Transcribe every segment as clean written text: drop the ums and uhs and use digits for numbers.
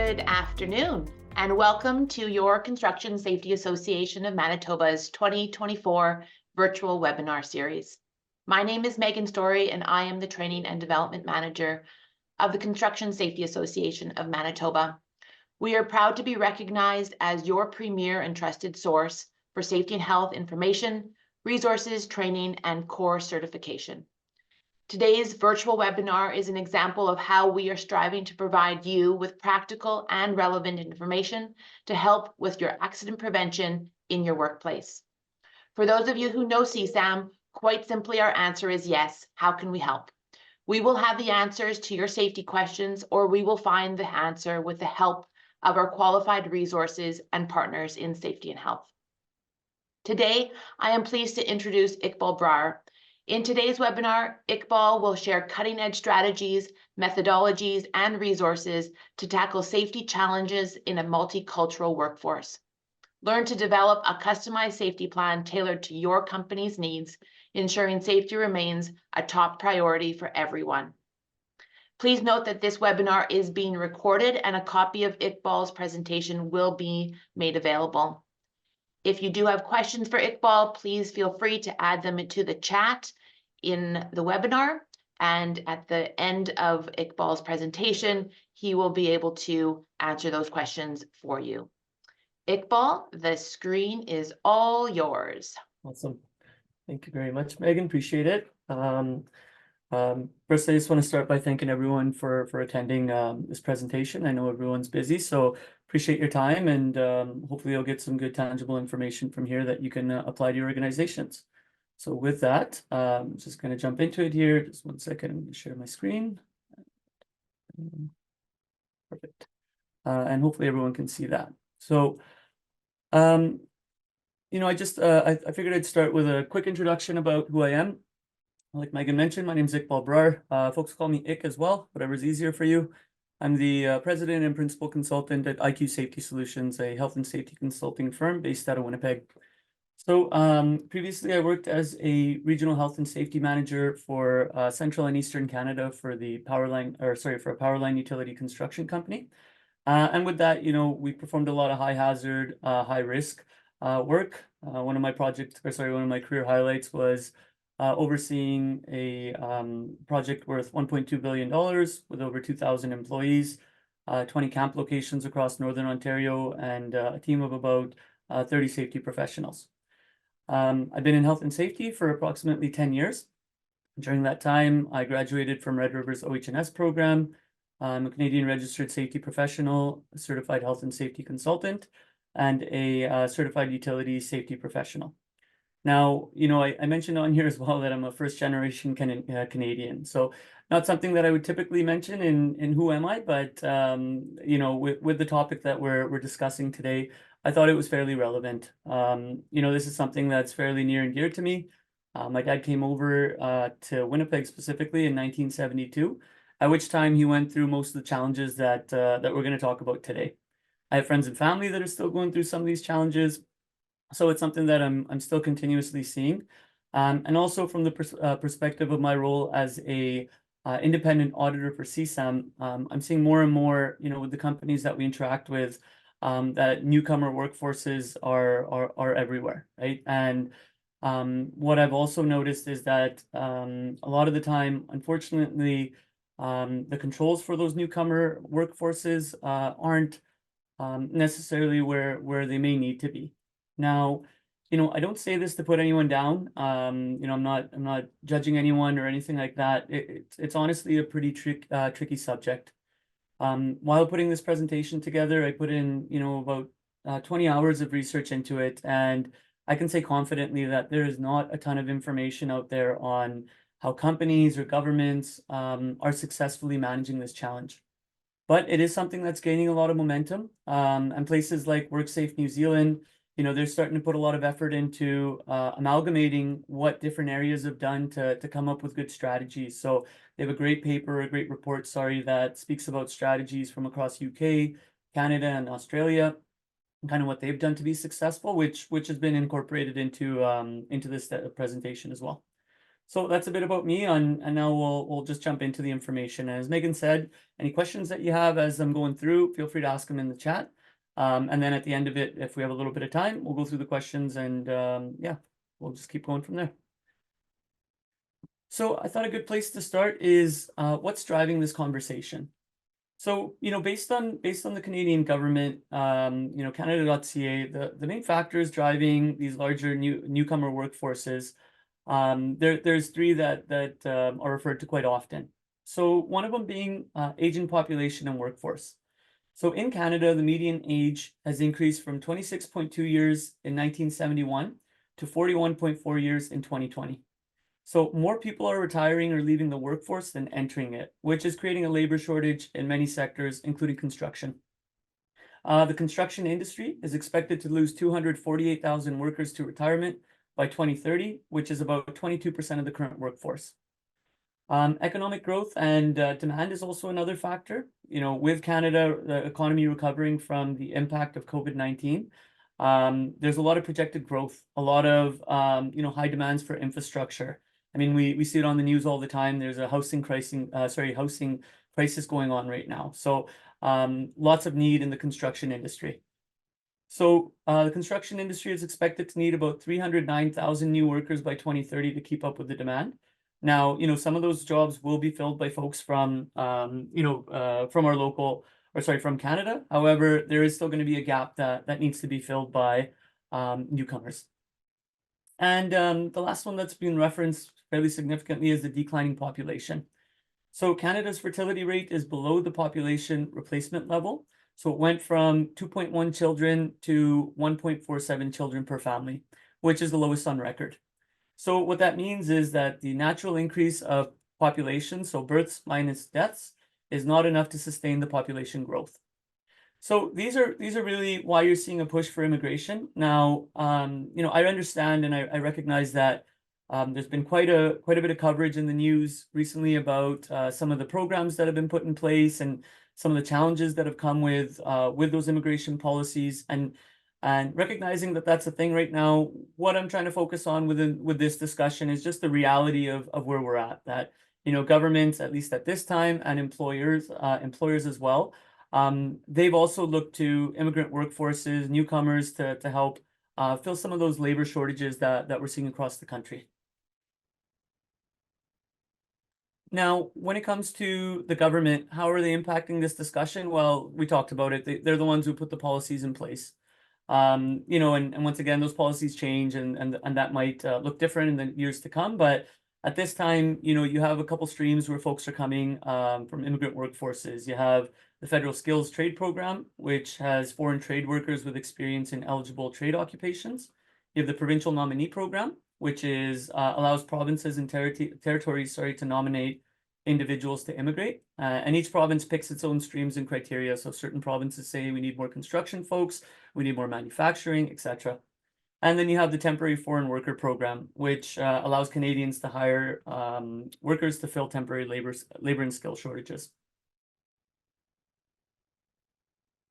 Good afternoon, and welcome to your Construction Safety Association of Manitoba's 2024 virtual webinar series. My name is Megan Story, and I am the Training and Development Manager of the Construction Safety Association of Manitoba. We are proud to be recognized as your premier and trusted source for safety and health information, resources, training, and core certification. Today's virtual webinar is an example of how we are striving to provide you with practical and relevant information to help with your accident prevention in your workplace. For those of you who know CSAM, quite simply our answer is yes. How can we help? We will have the answers to your safety questions, or we will find the answer with the help of our qualified resources and partners in safety and health. Today, I am pleased to introduce Iqbal Brar. In today's webinar, Iqbal will share cutting-edge strategies, methodologies, and resources to tackle safety challenges in a multicultural workforce. Learn to develop a customized safety plan tailored to your company's needs, ensuring safety remains a top priority for everyone. Please note that this webinar is being recorded and a copy of Iqbal's presentation will be made available. If you do have questions for Iqbal, please feel free to add them into the chat in the webinar. And at the end of Iqbal's presentation, he will be able to answer those questions for you. Iqbal, the screen is all yours. Awesome. Thank you very much, Megan. Appreciate it. First, I just want to start by thanking everyone for attending this presentation. I know everyone's busy, so appreciate your time, and hopefully you'll get some good tangible information from here that you can apply to your organizations. So with that, I'm just going to jump into it here. Just one second, I'm going to share my screen. Perfect. And hopefully everyone can see that. So, I figured I'd start with a quick introduction about who I am. Like Megan mentioned, my name is Iqbal Brar. Folks call me Iq as well, whatever's easier for you. I'm the president and principal consultant at IQ Safety Solutions, a health and safety consulting firm based out of Winnipeg. So previously, I worked as a regional health and safety manager for Central and Eastern Canada for the for a power line utility construction company. And with that, we performed a lot of high hazard, high risk work. One of my career highlights was overseeing a project worth $1.2 billion with over 2,000 employees, 20 camp locations across Northern Ontario, and a team of about 30 safety professionals. I've been in health and safety for approximately 10 years. During that time, I graduated from Red River's OH&S program. I'm a Canadian registered safety professional, a certified health and safety consultant, and a certified utility safety professional. Now, I mentioned on here as well that I'm a first generation Canadian. So not something that I would typically mention in Who Am I, but, with the topic that we're discussing today, I thought it was fairly relevant. This is something that's fairly near and dear to me. My dad came over to Winnipeg specifically in 1972, at which time he went through most of the challenges that we're going to talk about today. I have friends and family that are still going through some of these challenges. So it's something that I'm still continuously seeing. And also from the perspective of my role as a independent auditor for CSAM, I'm seeing more and more, with the companies that we interact with, that newcomer workforces are everywhere, right? And what I've also noticed is that a lot of the time, unfortunately, the controls for those newcomer workforces aren't necessarily where they may need to be. Now, I don't say this to put anyone down. I'm not judging anyone or anything like that. It's honestly a pretty tricky subject. While putting this presentation together, I put in, about 20 hours of research into it, and I can say confidently that there is not a ton of information out there on how companies or governments are successfully managing this challenge. But it is something that's gaining a lot of momentum, and places like WorkSafe New Zealand, they're starting to put a lot of effort into amalgamating what different areas have done to come up with good strategies. So they have a great report, that speaks about strategies from across UK, Canada, and Australia, and kind of what they've done to be successful, which has been incorporated into this presentation as well. So that's a bit about me, and now we'll just jump into the information. As Megan said, any questions that you have as I'm going through, feel free to ask them in the chat. And then at the end of it, if we have a little bit of time, we'll go through the questions and yeah, we'll just keep going from there. So I thought a good place to start is what's driving this conversation. So, based on the Canadian government, Canada.ca, the main factors driving these larger newcomer workforces, there's three that are referred to quite often. So one of them being aging population and workforce. So in Canada, the median age has increased from 26.2 years in 1971 to 41.4 years in 2020. So more people are retiring or leaving the workforce than entering it, which is creating a labor shortage in many sectors, including construction. The construction industry is expected to lose 248,000 workers to retirement by 2030, which is about 22% of the current workforce. Economic growth and demand is also another factor. With Canada, the economy recovering from the impact of COVID-19, there's a lot of projected growth, a lot of high demands for infrastructure. I mean, we see it on the news all the time. There's a housing crisis going on right now. So lots of need in the construction industry. So the construction industry is expected to need about 309,000 new workers by 2030 to keep up with the demand. Now, some of those jobs will be filled by folks from from Canada. However, there is still going to be a gap that needs to be filled by newcomers. And the last one that's been referenced fairly significantly is the declining population. So Canada's fertility rate is below the population replacement level. So it went from 2.1 children to 1.47 children per family, which is the lowest on record. So what that means is that the natural increase of population, so births minus deaths, is not enough to sustain the population growth. So these are really why you're seeing a push for immigration. Now, I understand and I recognize that there's been quite a bit of coverage in the news recently about some of the programs that have been put in place and some of the challenges that have come with those immigration policies, and recognizing that that's a thing right now. What I'm trying to focus on with this discussion is just the reality of where we're at. That governments, at least at this time, and employers as well, they've also looked to immigrant workforces, newcomers to help fill some of those labor shortages that we're seeing across the country. Now, when it comes to the government, how are they impacting this discussion? Well, we talked about it. They're the ones who put the policies in place. And once again, those policies change and that might look different in the years to come. But at this time, you have a couple streams where folks are coming from immigrant workforces. You have the Federal Skills Trade Program, which has foreign trade workers with experience in eligible trade occupations. You have the Provincial Nominee Program, which allows provinces and territories to nominate individuals to immigrate. And each province picks its own streams and criteria. So certain provinces say we need more construction folks, we need more manufacturing, etc. And then you have the Temporary Foreign Worker Program, which allows Canadians to hire workers to fill temporary labor and skill shortages.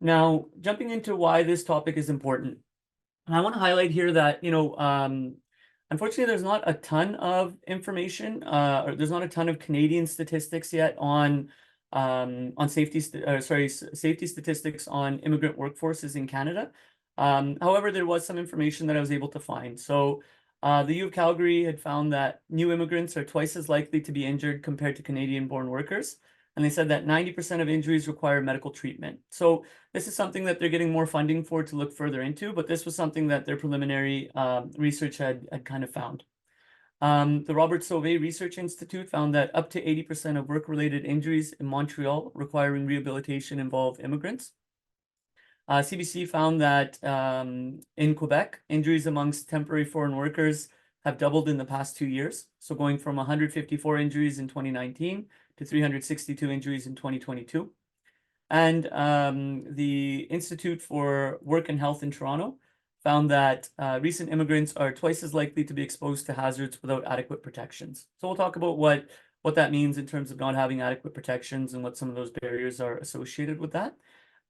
Now, jumping into why this topic is important, and I want to highlight here that, unfortunately, there's not a ton of information, or there's not a ton of Canadian statistics yet on safety statistics on immigrant workforces in Canada. However, there was some information that I was able to find. So the U of Calgary had found that new immigrants are twice as likely to be injured compared to Canadian-born workers. And they said that 90% of injuries require medical treatment. So this is something that they're getting more funding for to look further into, but this was something that their preliminary research had kind of found. The Robert Sauvé Research Institute found that up to 80% of work-related injuries in Montreal requiring rehabilitation involve immigrants. CBC found that in Quebec, injuries amongst temporary foreign workers have doubled in the past 2 years. So going from 154 injuries in 2019 to 362 injuries in 2022. And the Institute for Work and Health in Toronto found that recent immigrants are twice as likely to be exposed to hazards without adequate protections. So we'll talk about what that means in terms of not having adequate protections and what some of those barriers are associated with that.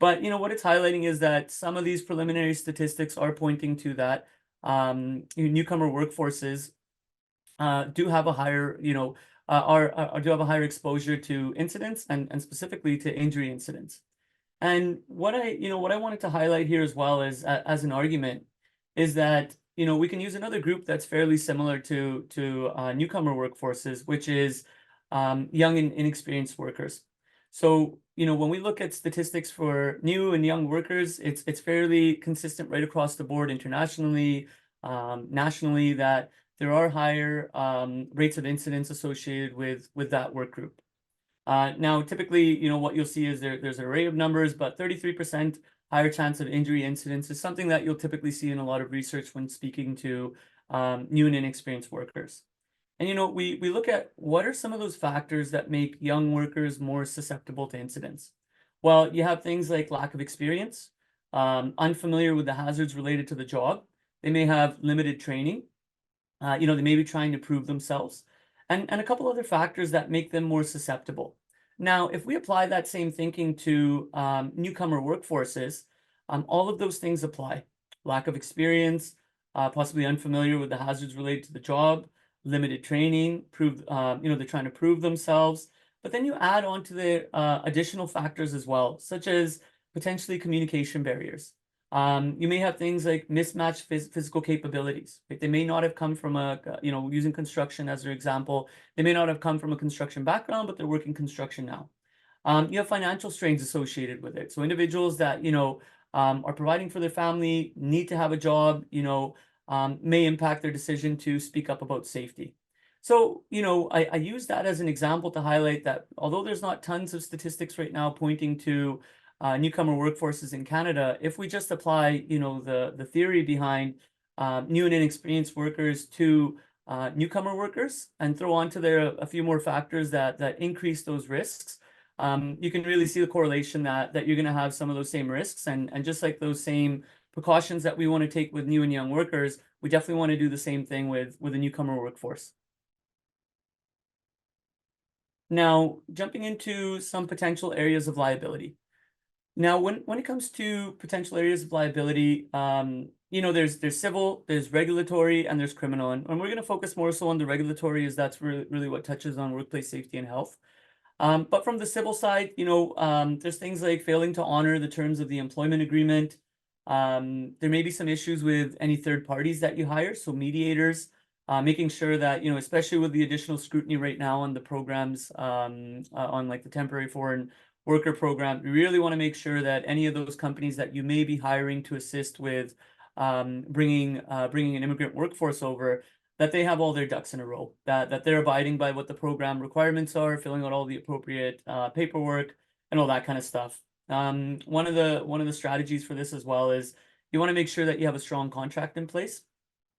But what it's highlighting is that some of these preliminary statistics are pointing to that newcomer workforces do have a higher, do have a higher exposure to incidents and specifically to injury incidents. And what I wanted to highlight here as well as an argument is that, we can use another group that's fairly similar to newcomer workforces, which is young and inexperienced workers. So, when we look at statistics for new and young workers, it's fairly consistent right across the board internationally, nationally, that there are higher rates of incidents associated with that work group. Now, typically, what you'll see is there's an array of numbers, but 33% higher chance of injury incidents is something that you'll typically see in a lot of research when speaking to new and inexperienced workers. And we look at what are some of those factors that make young workers more susceptible to incidents. Well, you have things like lack of experience, unfamiliar with the hazards related to the job. They may have limited training. They may be trying to prove themselves, and a couple other factors that make them more susceptible. Now, if we apply that same thinking to newcomer workforces, all of those things apply. Lack of experience, possibly unfamiliar with the hazards related to the job, limited training, they're trying to prove themselves. But then you add on to the additional factors as well, such as potentially communication barriers. You may have things like mismatched physical capabilities. Right? They may not have come from using construction as an example, they may not have come from a construction background, but they're working construction now. You have financial strains associated with it. So individuals that, are providing for their family, need to have a job, may impact their decision to speak up about safety. So, I use that as an example to highlight that although there's not tons of statistics right now pointing to newcomer workforces in Canada, if we just apply, the theory behind new and inexperienced workers to newcomer workers and throw onto there a few more factors that increase those risks, you can really see the correlation that you're going to have some of those same risks, and just like those same precautions that we want to take with new and young workers, we definitely want to do the same thing with a newcomer workforce. Now, jumping into some potential areas of liability. Now, when it comes to potential areas of liability, there's civil, there's regulatory, and there's criminal. And we're going to focus more so on the regulatory, as that's really what touches on workplace safety and health. But from the civil side, there's things like failing to honor the terms of the employment agreement. There may be some issues with any third parties that you hire, so mediators, making sure that, especially with the additional scrutiny right now on the programs, on like the temporary foreign worker program, we really want to make sure that any of those companies that you may be hiring to assist with bringing an immigrant workforce over, that they have all their ducks in a row, that they're abiding by what the program requirements are, filling out all the appropriate paperwork and all that kind of stuff. One of the strategies for this as well is you want to make sure that you have a strong contract in place.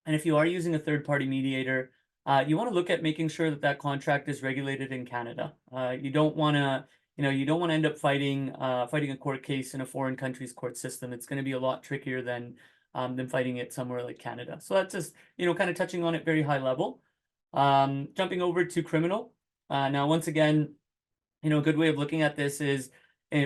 And if you are using a third-party mediator, you want to look at making sure that that contract is regulated in Canada. You don't want to end up fighting a court case in a foreign country's court system. It's going to be a lot trickier than fighting it somewhere like Canada. So that's just, kind of touching on it very high level. Jumping over to criminal. Now, once again, a good way of looking at this is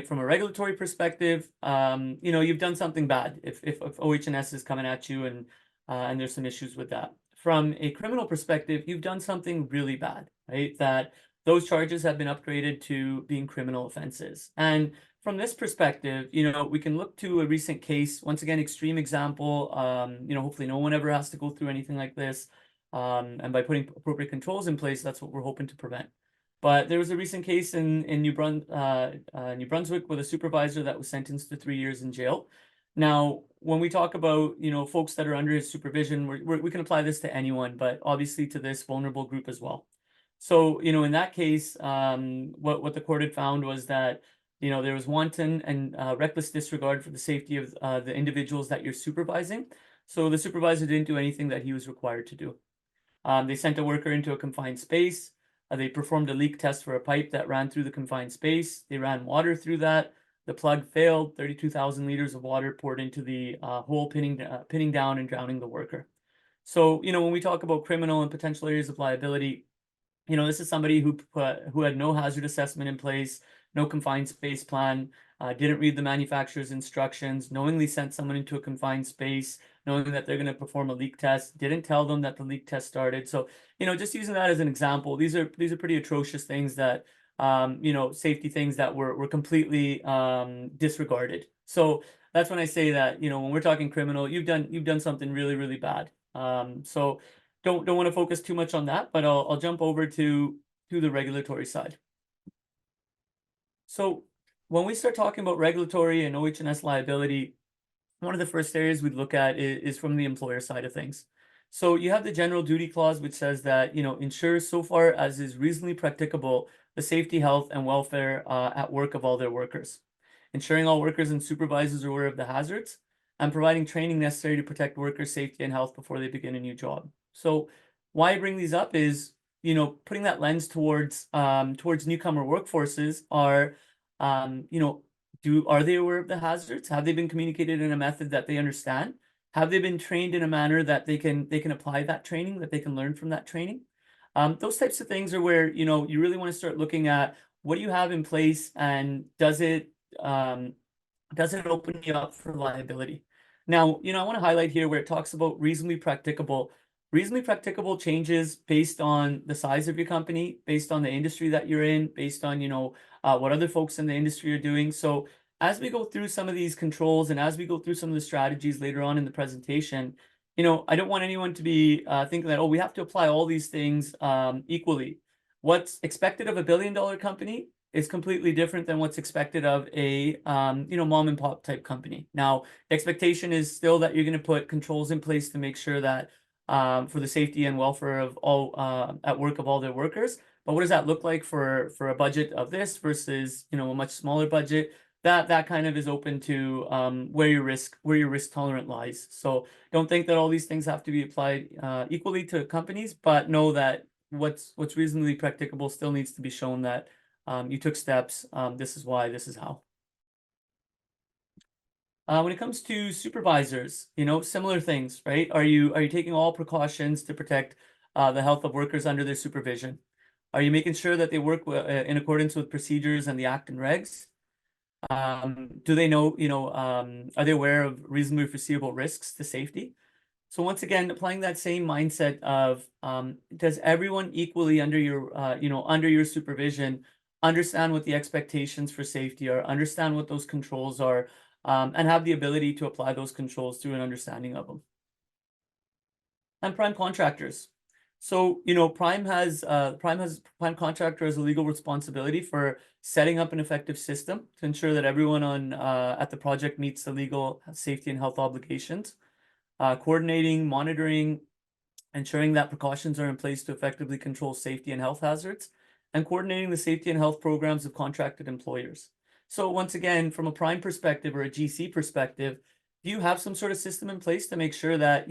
from a regulatory perspective, you've done something bad if OH&S is coming at you and there's some issues with that. From a criminal perspective, you've done something really bad, right? That those charges have been upgraded to being criminal offenses. And from this perspective, we can look to a recent case, once again, extreme example, hopefully no one ever has to go through anything like this. And by putting appropriate controls in place, that's what we're hoping to prevent. But there was a recent case in New Brunswick with a supervisor that was sentenced to 3 years in jail. Now, when we talk about, folks that are under his supervision, we can apply this to anyone, but obviously to this vulnerable group as well. So, in that case, what the court had found was that, there was wanton and reckless disregard for the safety of the individuals that you're supervising. So the supervisor didn't do anything that he was required to do. They sent a worker into a confined space. They performed a leak test for a pipe that ran through the confined space. They ran water through that. The plug failed. 32,000 liters of water poured into the hole, pinning down and drowning the worker. So, when we talk about criminal and potential areas of liability, this is somebody who had no hazard assessment in place, no confined space plan, didn't read the manufacturer's instructions, knowingly sent someone into a confined space, knowing that they're going to perform a leak test, didn't tell them that the leak test started. So, just using that as an example, these are pretty atrocious things that, safety things that were completely disregarded. So that's when I say that, when we're talking criminal, you've done something really, really bad. So don't want to focus too much on that, but I'll jump over to the regulatory side. So when we start talking about regulatory and OH&S liability, one of the first areas we'd look at is from the employer side of things. So you have the general duty clause, which says that, ensures so far as is reasonably practicable the safety, health, and welfare at work of all their workers, ensuring all workers and supervisors are aware of the hazards, and providing training necessary to protect workers' safety and health before they begin a new job. So why I bring these up is, putting that lens towards newcomer workforces are, are they aware of the hazards? Have they been communicated in a method that they understand? Have they been trained in a manner that they can apply that training, that they can learn from that training? Those types of things are where, you really want to start looking at what do you have in place, and does it open you up for liability? Now, I want to highlight here where it talks about reasonably practicable. Reasonably practicable changes based on the size of your company, based on the industry that you're in, based on, what other folks in the industry are doing. So as we go through some of these controls and as we go through some of the strategies later on in the presentation, I don't want anyone to be thinking that, oh, we have to apply all these things equally. What's expected of a billion-dollar company is completely different than what's expected of a mom and pop type company. Now, the expectation is still that you're going to put controls in place to make sure that for the safety and welfare of all at work of all their workers. But what does that look like for a budget of this versus a much smaller budget? That kind of is open to where your risk tolerant lies. So don't think that all these things have to be applied equally to companies, but know that what's reasonably practicable still needs to be shown that you took steps. This is why, this is how. When it comes to supervisors, similar things, right? Are you taking all precautions to protect the health of workers under their supervision? Are you making sure that they work in accordance with procedures and the Act and regs? Do they know, are they aware of reasonably foreseeable risks to safety? So once again, applying that same mindset of does everyone equally under your supervision understand what the expectations for safety are, understand what those controls are, and have the ability to apply those controls through an understanding of them. And prime contractors. So, prime contractor has a legal responsibility for setting up an effective system to ensure that everyone at the project meets the legal safety and health obligations, coordinating, monitoring, ensuring that precautions are in place to effectively control safety and health hazards, and coordinating the safety and health programs of contracted employers. So once again, from a prime perspective or a GC perspective, do you have some sort of system in place to make sure that,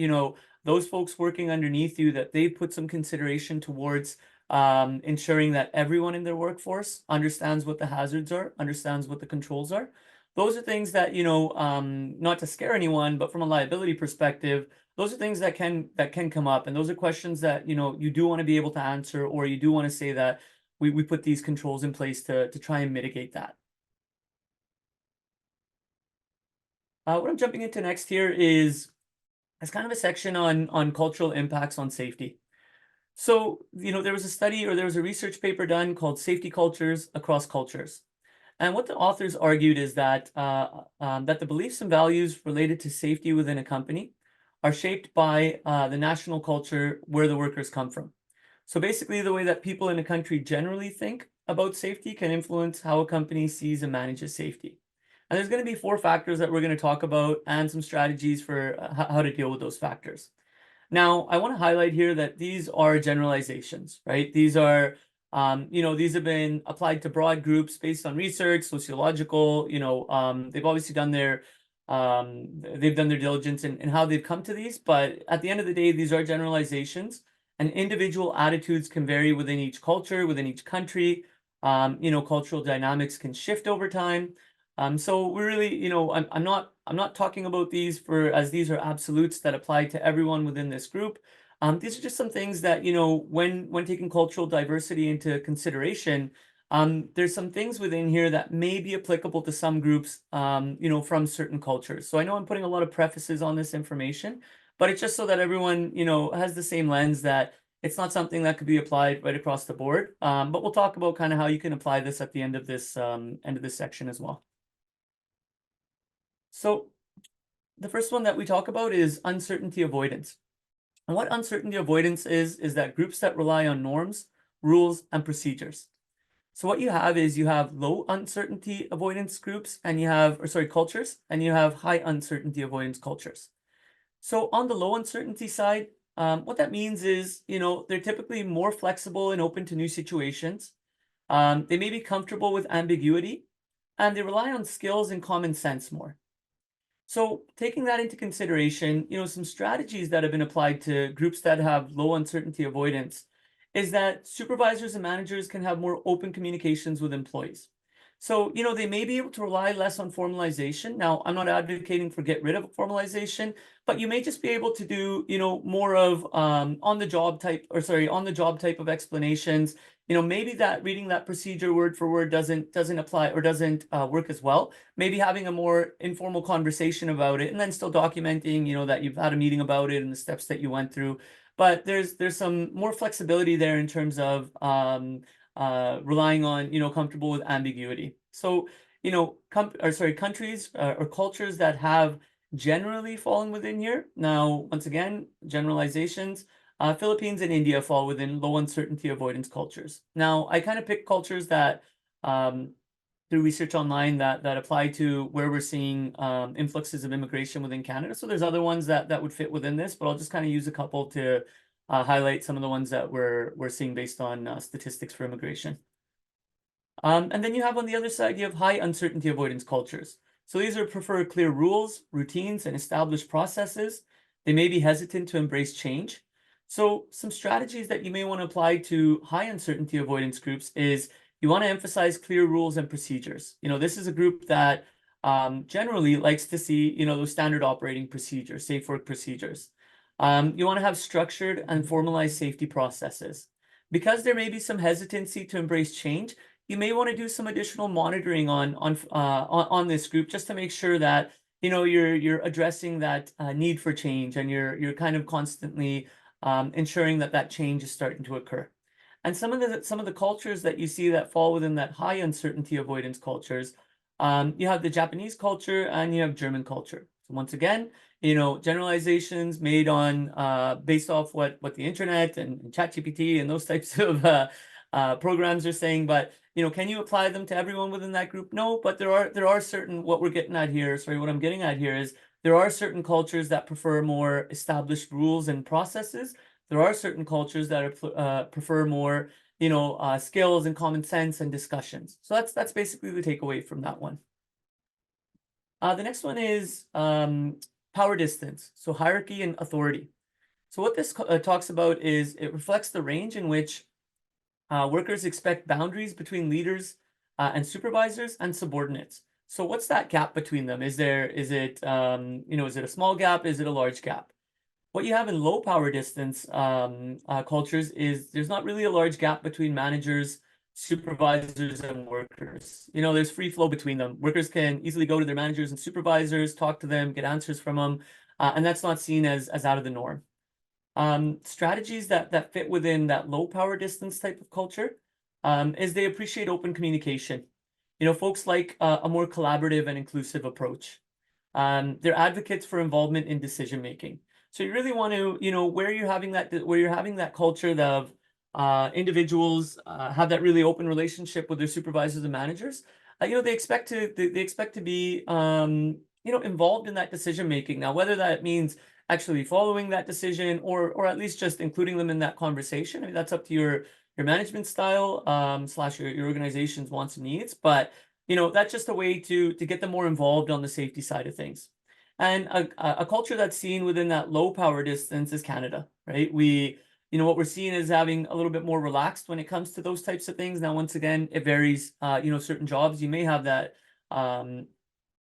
those folks working underneath you, that they put some consideration towards ensuring that everyone in their workforce understands what the hazards are, understands what the controls are? Those are things that, not to scare anyone, but from a liability perspective, those are things that can come up. And those are questions that, you do want to be able to answer, or you do want to say that we put these controls in place to try and mitigate that. What I'm jumping into next here is kind of a section on cultural impacts on safety. So, there was a study, or there was a research paper done called Safety Cultures Across Cultures. And what the authors argued is that that the beliefs and values related to safety within a company are shaped by the national culture where the workers come from. So basically, the way that people in a country generally think about safety can influence how a company sees and manages safety. And there's going to be 4 factors that we're going to talk about, and some strategies for how to deal with those factors. Now, I want to highlight here that these are generalizations, right? These are, these have been applied to broad groups based on research, sociological, they've obviously done their diligence in how they've come to these, but at the end of the day, these are generalizations, and individual attitudes can vary within each culture, within each country. Cultural dynamics can shift over time. So we're really, I'm not talking about these as these are absolutes that apply to everyone within this group. These are just some things that, when taking cultural diversity into consideration, there's some things within here that may be applicable to some groups, from certain cultures. So I know I'm putting a lot of prefaces on this information, but it's just so that everyone, has the same lens, that it's not something that could be applied right across the board. But we'll talk about kind of how you can apply this at the end of this section as well. So the first one that we talk about is uncertainty avoidance. And what uncertainty avoidance is that groups that rely on norms, rules, and procedures. So what you have is you have low uncertainty avoidance groups, and cultures, and you have high uncertainty avoidance cultures. So on the low uncertainty side, what that means is, they're typically more flexible and open to new situations. They may be comfortable with ambiguity, and they rely on skills and common sense more. So taking that into consideration, some strategies that have been applied to groups that have low uncertainty avoidance is that supervisors and managers can have more open communications with employees. So, they may be able to rely less on formalization. Now, I'm not advocating for get rid of formalization, but you may just be able to do, more of on the job type of explanations. Maybe that reading that procedure word for word doesn't apply or doesn't work as well. Maybe having a more informal conversation about it, and then still documenting, that you've had a meeting about it and the steps that you went through. But there's some more flexibility there in terms of relying on, comfortable with ambiguity. So, countries or cultures that have generally fallen within here. Now, once again, generalizations. Philippines and India fall within low uncertainty avoidance cultures. Now, I kind of picked cultures that, through research online, that apply to where we're seeing influxes of immigration within Canada. So there's other ones that would fit within this, but I'll just kind of use a couple to highlight some of the ones that we're seeing based on statistics for immigration. And then you have on the other side, you have high uncertainty avoidance cultures. So these prefer clear rules, routines, and established processes. They may be hesitant to embrace change. So some strategies that you may want to apply to high uncertainty avoidance groups is you want to emphasize clear rules and procedures. This is a group that generally likes to see, those standard operating procedures, safe work procedures. You want to have structured and formalized safety processes. Because there may be some hesitancy to embrace change, you may want to do some additional monitoring on this group, just to make sure that you're addressing that need for change, and you're kind of constantly ensuring that change is starting to occur. And some of the cultures that you see that fall within that high uncertainty avoidance cultures, you have the Japanese culture and you have German culture. So once again, generalizations made on based off what the internet and ChatGPT and those types of programs are saying. But can you apply them to everyone within that group? No, but there are certain, what I'm getting at here is there are certain cultures that prefer more established rules and processes. There are certain cultures that prefer more, skills and common sense and discussions. So that's basically the takeaway from that one. The next one is power distance, so hierarchy and authority. So what this talks about is it reflects the range in which workers expect boundaries between leaders and supervisors and subordinates. So what's that gap between them? Is it a small gap? Is it a large gap? What you have in low power distance cultures is there's not really a large gap between managers, supervisors, and workers. There's free flow between them. Workers can easily go to their managers and supervisors, talk to them, get answers from them, and that's not seen as out of the norm. Strategies that fit within that low power distance type of culture is they appreciate open communication. Folks like a more collaborative and inclusive approach. They're advocates for involvement in decision making. So you really want to, where you're having that culture of individuals have that really open relationship with their supervisors and managers. They expect to be involved in that decision making. Now, whether that means actually following that decision or at least just including them in that conversation, I mean, that's up to your management style / your organization's wants and needs. But that's just a way to get them more involved on the safety side of things. And a culture that's seen within that low power distance is Canada, right? What we're seeing is having a little bit more relaxed when it comes to those types of things. Now, once again, it varies. Certain jobs, you may have that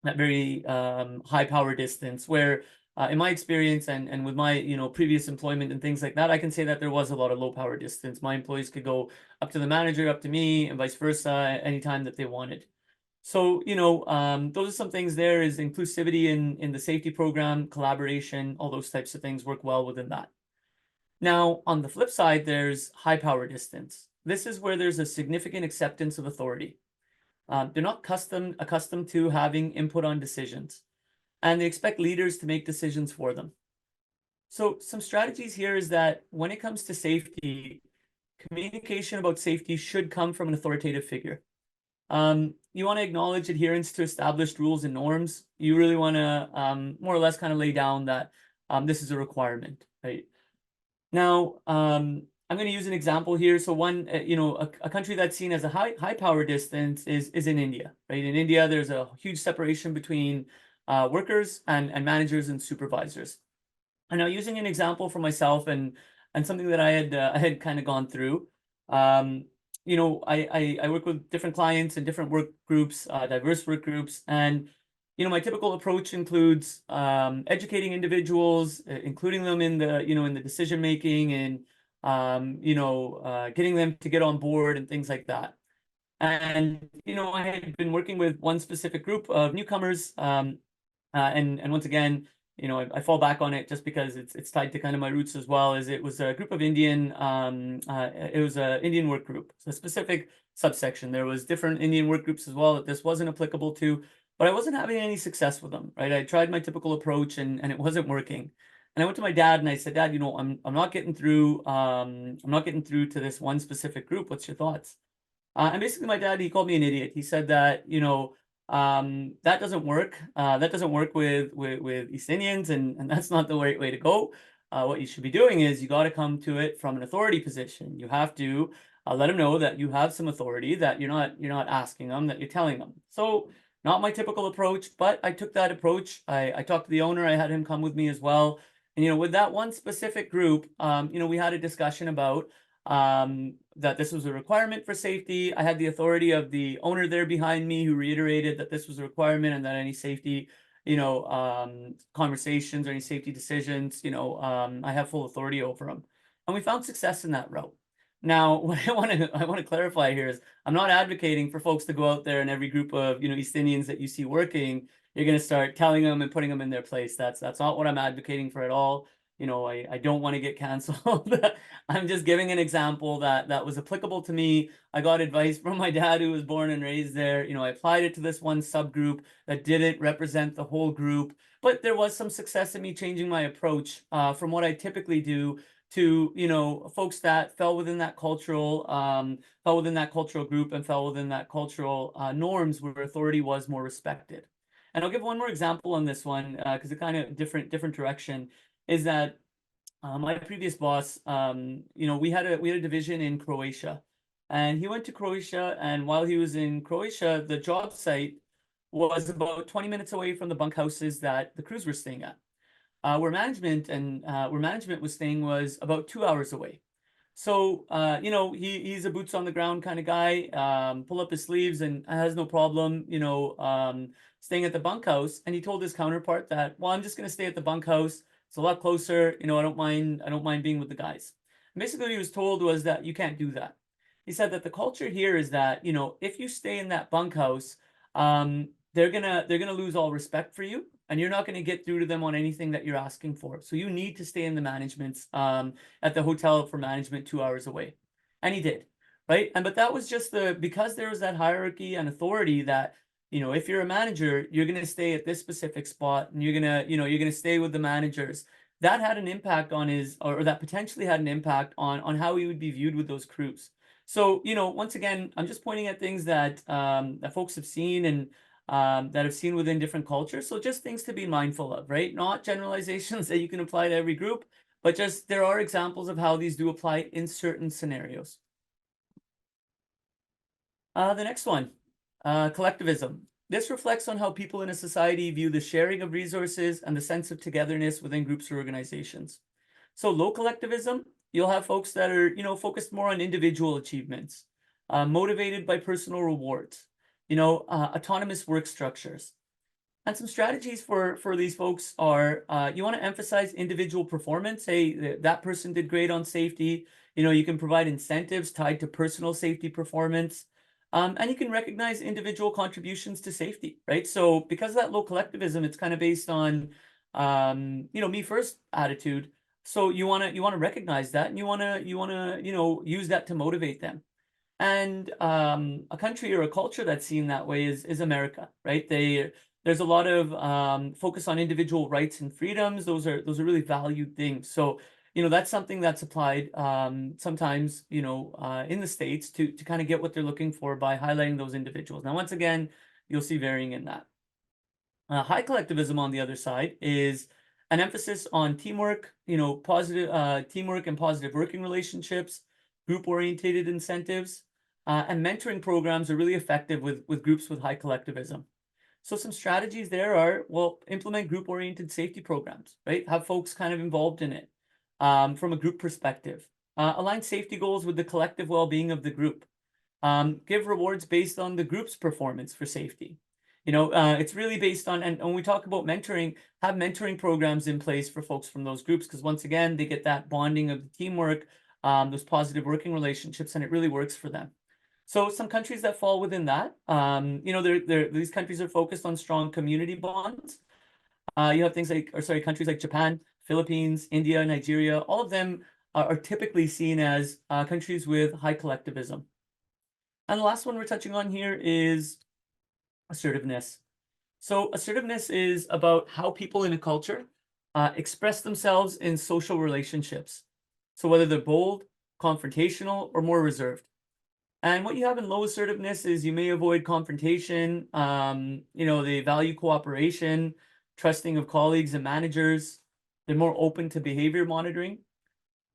very high power distance where in my experience and with my, previous employment and things like that, I can say that there was a lot of low power distance. My employees could go up to the manager, up to me, and vice versa, anytime that they wanted. So, those are some things. There is inclusivity in the safety program, collaboration, all those types of things work well within that. Now, on the flip side, there's high power distance. This is where there's a significant acceptance of authority. They're not accustomed to having input on decisions, and they expect leaders to make decisions for them. So some strategies here is that when it comes to safety, communication about safety should come from an authoritative figure. You want to acknowledge adherence to established rules and norms. You really want to more or less kind of lay down that this is a requirement, right? Now, I'm going to use an example here. So one, a country that's seen as a high power distance is in India, right? In India, there's a huge separation between workers and managers and supervisors. And now, using an example for myself and something that I had kind of gone through, I work with different clients and different work groups, diverse work groups, and my typical approach includes educating individuals, including them in the decision making, and getting them to get on board and things like that. And I had been working with one specific group of newcomers, and once again, I fall back on it just because it's tied to kind of my roots as well. As it was a group of Indian, it was an Indian work group, so a specific subsection. There was different Indian work groups as well that this wasn't applicable to, but I wasn't having any success with them. Right, I tried my typical approach and it wasn't working. And I went to my dad and I said, Dad, I'm not getting through. I'm not getting through to this one specific group. What's your thoughts? And basically, my dad, he called me an idiot. He said that that doesn't work. That doesn't work with East Indians, and that's not the right way to go. What you should be doing is you got to come to it from an authority position. You have to let them know that you have some authority, that you're not asking them, that you're telling them. So not my typical approach, but I took that approach. I talked to the owner. I had him come with me as well. And with that one specific group, we had a discussion about that this was a requirement for safety. I had the authority of the owner there behind me who reiterated that this was a requirement and that any safety, conversations or any safety decisions, I have full authority over them. And we found success in that route. Now, what I want to clarify here is I'm not advocating for folks to go out there and every group of, East Indians that you see working, you're going to start telling them and putting them in their place. That's not what I'm advocating for at all. I don't want to get canceled. I'm just giving an example that was applicable to me. I got advice from my dad who was born and raised there. I applied it to this one subgroup that didn't represent the whole group, but there was some success in me changing my approach from what I typically do to, folks that fell within that cultural group and fell within that cultural norms where authority was more respected. And I'll give one more example on this one because it kind of different direction. Is that my previous boss, we had a division in Croatia, and he went to Croatia, and while he was in Croatia, the job site was about 20 minutes away from the bunkhouses that the crews were staying at. Where management was staying was about 2 hours away. So, he's a boots on the ground kind of guy, pull up his sleeves and has no problem, staying at the bunkhouse. And he told his counterpart that, well, I'm just going to stay at the bunkhouse. It's a lot closer. I don't mind being with the guys. And basically what he was told was that you can't do that. He said that the culture here is that, if you stay in that bunkhouse, they're gonna lose all respect for you, and you're not going to get through to them on anything that you're asking for. So you need to stay in the management's at the hotel for management 2 hours away. And he did, right? But that was just because there was that hierarchy and authority that, if you're a manager, you're going to stay at this specific spot and you're going to stay with the managers. That had an impact on or that potentially had an impact on how he would be viewed with those crews. So, once again, I'm just pointing at things that folks have seen and that I've seen within different cultures. So just things to be mindful of, right? Not generalizations that you can apply to every group, but just there are examples of how these do apply in certain scenarios. The next one, collectivism. This reflects on how people in a society view the sharing of resources and the sense of togetherness within groups or organizations. So low collectivism, you'll have folks that are, focused more on individual achievements, motivated by personal rewards, autonomous work structures. And some strategies for these folks are you want to emphasize individual performance. Hey, that person did great on safety. You can provide incentives tied to personal safety performance. And you can recognize individual contributions to safety, right? So because of that low collectivism, it's kind of based on me first attitude. So you want to recognize that, and you want to use that to motivate them. And a country or a culture that's seen that way is America, right? There's a lot of focus on individual rights and freedoms. Those are really valued things. So that's something that's applied sometimes in the States to kind of get what they're looking for by highlighting those individuals. Now, once again, you'll see varying in that. High collectivism, on the other side, is an emphasis on teamwork, positive teamwork and positive working relationships, group-orientated incentives, and mentoring programs are really effective with groups with high collectivism. So some strategies there are, well, implement group-oriented safety programs, right? Have folks kind of involved in it from a group perspective. Align safety goals with the collective well-being of the group. Give rewards based on the group's performance for safety. It's really based on, and when we talk about mentoring, have mentoring programs in place for folks from those groups, because once again, they get that bonding of the teamwork, those positive working relationships, and it really works for them. So some countries that fall within that, these countries are focused on strong community bonds. You have countries like Japan, Philippines, India, Nigeria, all of them are typically seen as countries with high collectivism. And the last one we're touching on here is assertiveness. So assertiveness is about how people in a culture express themselves in social relationships. So whether they're bold, confrontational, or more reserved. And what you have in low assertiveness is you may avoid confrontation, they value cooperation, trusting of colleagues and managers. They're more open to behavior monitoring.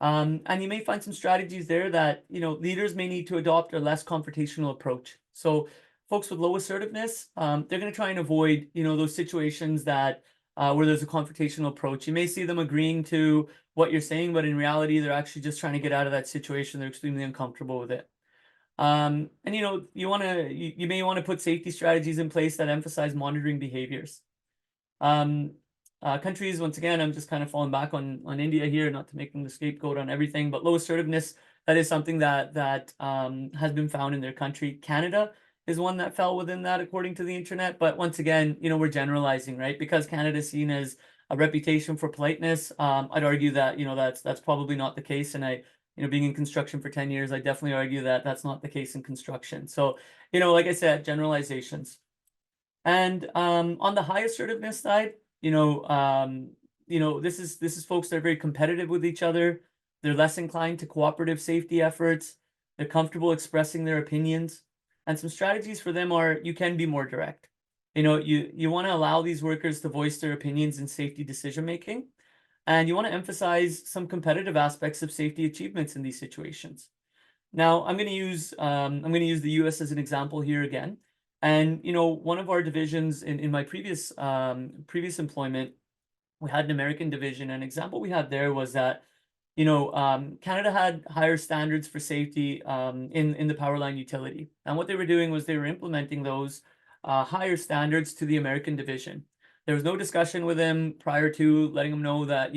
And you may find some strategies there that, leaders may need to adopt a less confrontational approach. So folks with low assertiveness, they're going to try and avoid, those situations that where there's a confrontational approach. You may see them agreeing to what you're saying, but in reality, they're actually just trying to get out of that situation. They're extremely uncomfortable with it. And you may want to put safety strategies in place that emphasize monitoring behaviors. Countries, once again, I'm just kind of falling back on India here, not to make them the scapegoat on everything, but low assertiveness, that is something that has been found in their country. Canada is one that fell within that, according to the internet. But once again, we're generalizing, right? Because Canada is seen as a reputation for politeness. I'd argue that, that's probably not the case. And being in construction for 10 years, I definitely argue that that's not the case in construction. So, like I said, generalizations. And on the high assertiveness side, this is folks that are very competitive with each other. They're less inclined to cooperative safety efforts. They're comfortable expressing their opinions. And some strategies for them are, you can be more direct. You want to allow these workers to voice their opinions in safety decision making. And you want to emphasize some competitive aspects of safety achievements in these situations. Now, I'm going to use the U.S. as an example here again. And one of our divisions in my previous employment, we had an American division. An example we had there was that Canada had higher standards for safety in the power line utility, and what they were doing was they were implementing those higher standards to the American division. There was no discussion with them prior to letting them know that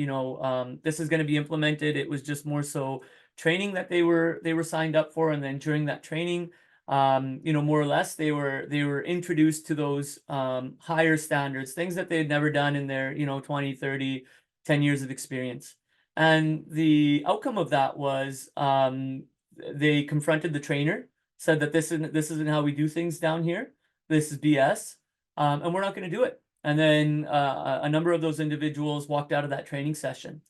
this is going to be implemented. It was just more so training that they were signed up for, and then during that training, more or less, they were introduced to those higher standards, things that they had never done in their 20, 30, 10 years of experience. And the outcome of that was they confronted the trainer, said that this isn't how we do things down here. This is BS, and we're not going to do it. And then a number of those individuals walked out of that training session.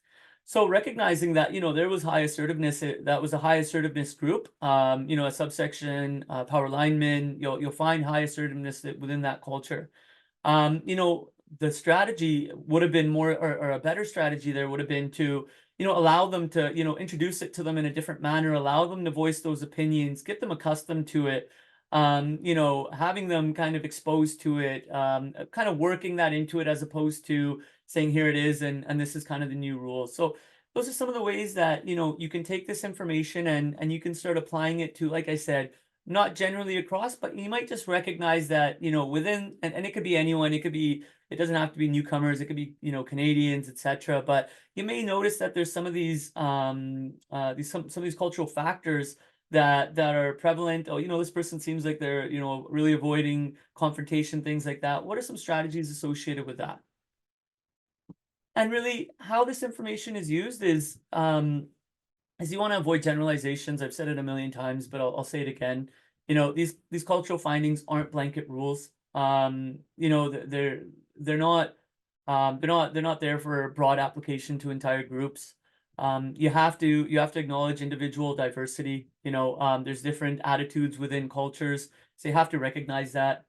So recognizing that, there was high assertiveness, that was a high assertiveness group, a subsection, power linemen, you'll find high assertiveness within that culture. The strategy would have been more, or a better strategy there would have been to, allow them to, introduce it to them in a different manner, allow them to voice those opinions, get them accustomed to it, having them kind of exposed to it, kind of working that into it, as opposed to saying, here it is, and this is kind of the new rules. So those are some of the ways that, you can take this information and you can start applying it to, like I said, not generally across, but you might just recognize that, within, and it could be anyone, it doesn't have to be newcomers, it could be, Canadians, etc. But you may notice that there's some of these some of these cultural factors that are prevalent. Oh, this person seems like they're, really avoiding confrontation, things like that. What are some strategies associated with that? And really, how this information is used is you want to avoid generalizations. I've said it a million times, but I'll say it again. These cultural findings aren't blanket rules. They're not they're not there for broad application to entire groups. You have to acknowledge individual diversity. There's different attitudes within cultures, so you have to recognize that.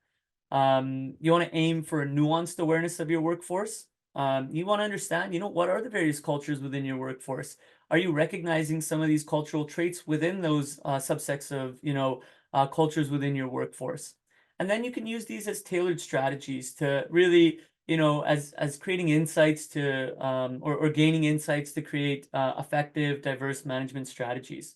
You want to aim for a nuanced awareness of your workforce. You want to understand, what are the various cultures within your workforce? Are you recognizing some of these cultural traits within those subsets of, cultures within your workforce? And then you can use these as tailored strategies to really, as creating insights to, or gaining insights to create effective, diverse management strategies.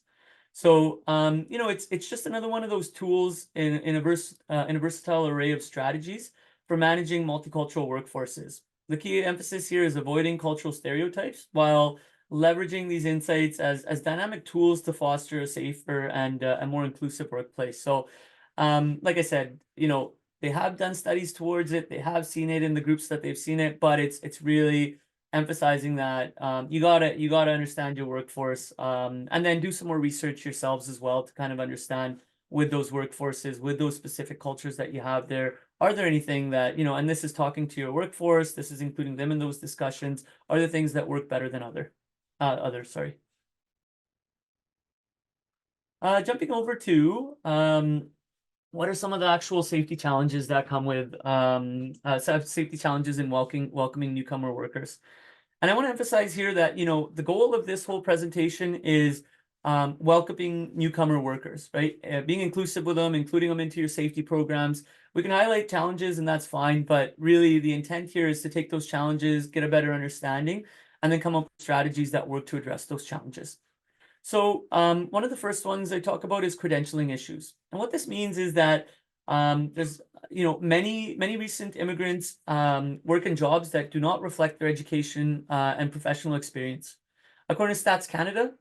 So, it's just another one of those tools in a versatile array of strategies for managing multicultural workforces. The key emphasis here is avoiding cultural stereotypes while leveraging these insights as dynamic tools to foster a safer and a more inclusive workplace. So, like I said, they have done studies towards it. They have seen it in the groups that they've seen it, but it's really emphasizing that you gotta understand your workforce, and then do some more research yourselves as well to kind of understand with those workforces, with those specific cultures that you have there. Are there anything that, and this is talking to your workforce, this is including them in those discussions, are there things that work better than others, sorry. Jumping over to what are some of the actual safety challenges that come with safety challenges in welcoming newcomer workers? And I want to emphasize here that, the goal of this whole presentation is welcoming newcomer workers, right? Being inclusive with them, including them into your safety programs. We can highlight challenges and that's fine, but really the intent here is to take those challenges, get a better understanding, and then come up with strategies that work to address those challenges. So one of the first ones I talk about is credentialing issues. And what this means is that there's, many recent immigrants work in jobs that do not reflect their education and professional experience. According to Stats Canada,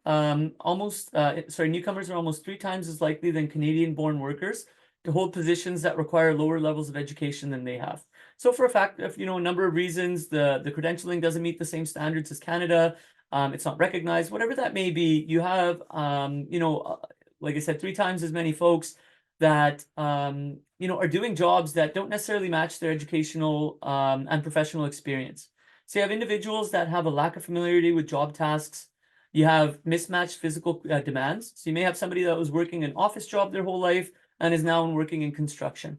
newcomers are almost 3 times as likely than Canadian-born workers to hold positions that require lower levels of education than they have. So for a fact, if a number of reasons, the credentialing doesn't meet the same standards as Canada, it's not recognized, whatever that may be, you have, like I said, 3 times as many folks that, are doing jobs that don't necessarily match their educational and professional experience. So you have individuals that have a lack of familiarity with job tasks. You have mismatched physical demands. So you may have somebody that was working an office job their whole life and is now working in construction,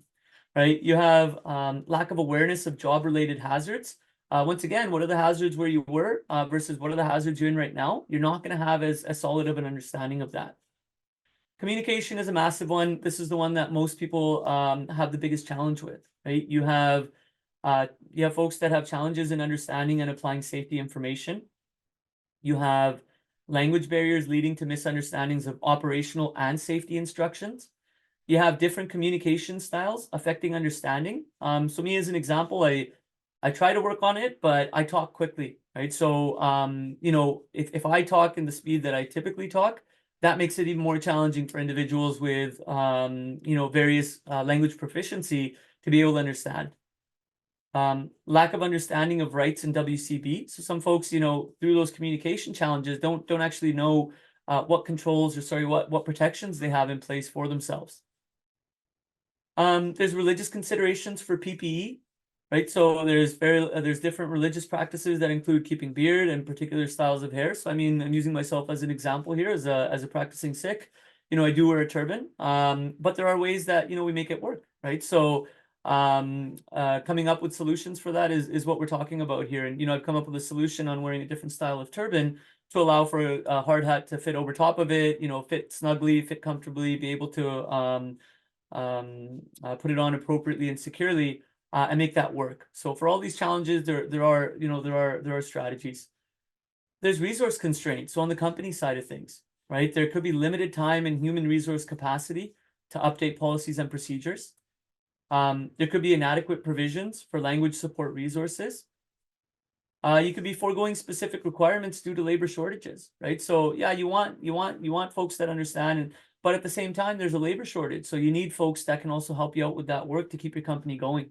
right? You have lack of awareness of job-related hazards. Once again, what are the hazards where you were versus what are the hazards you're in right now? You're not going to have as solid of an understanding of that. Communication is a massive one. This is the one that most people have the biggest challenge with, right? You have folks that have challenges in understanding and applying safety information. You have language barriers leading to misunderstandings of operational and safety instructions. You have different communication styles affecting understanding. So me as an example, I try to work on it, but I talk quickly, right? So, if I talk in the speed that I typically talk, that makes it even more challenging for individuals with, various language proficiency to be able to understand. Lack of understanding of rights in WCB. So some folks, through those communication challenges, don't actually know what controls or what protections they have in place for themselves. There's religious considerations for PPE, right? So there's different religious practices that include keeping beard and particular styles of hair. So I mean, I'm using myself as an example here as a practicing Sikh. I do wear a turban, but there are ways that we make it work, right? So coming up with solutions for that is what we're talking about here. And I've come up with a solution on wearing a different style of turban to allow for a hard hat to fit over top of it, fit snugly, fit comfortably, be able to put it on appropriately and securely, and make that work. So for all these challenges, there are strategies. There's resource constraints. So on the company side of things, right, there could be limited time and human resource capacity to update policies and procedures. There could be inadequate provisions for language support resources. You could be foregoing specific requirements due to labor shortages, right? So yeah, you want folks that understand, but at the same time, there's a labor shortage. So you need folks that can also help you out with that work to keep your company going.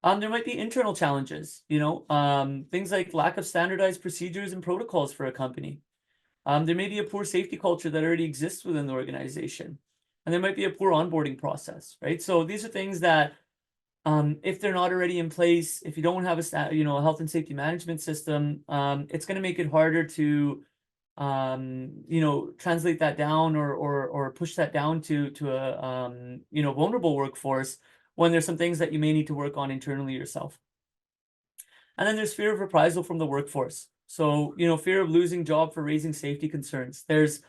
There might be internal challenges, things like lack of standardized procedures and protocols for a company. There may be a poor safety culture that already exists within the organization, and there might be a poor onboarding process, right? So these are things that, if they're not already in place, if you don't have a health and safety management system, it's going to make it harder to, translate that down or push that down to a vulnerable workforce when there's some things that you may need to work on internally yourself. And then there's fear of reprisal from the workforce. So, fear of losing job for raising safety concerns. There's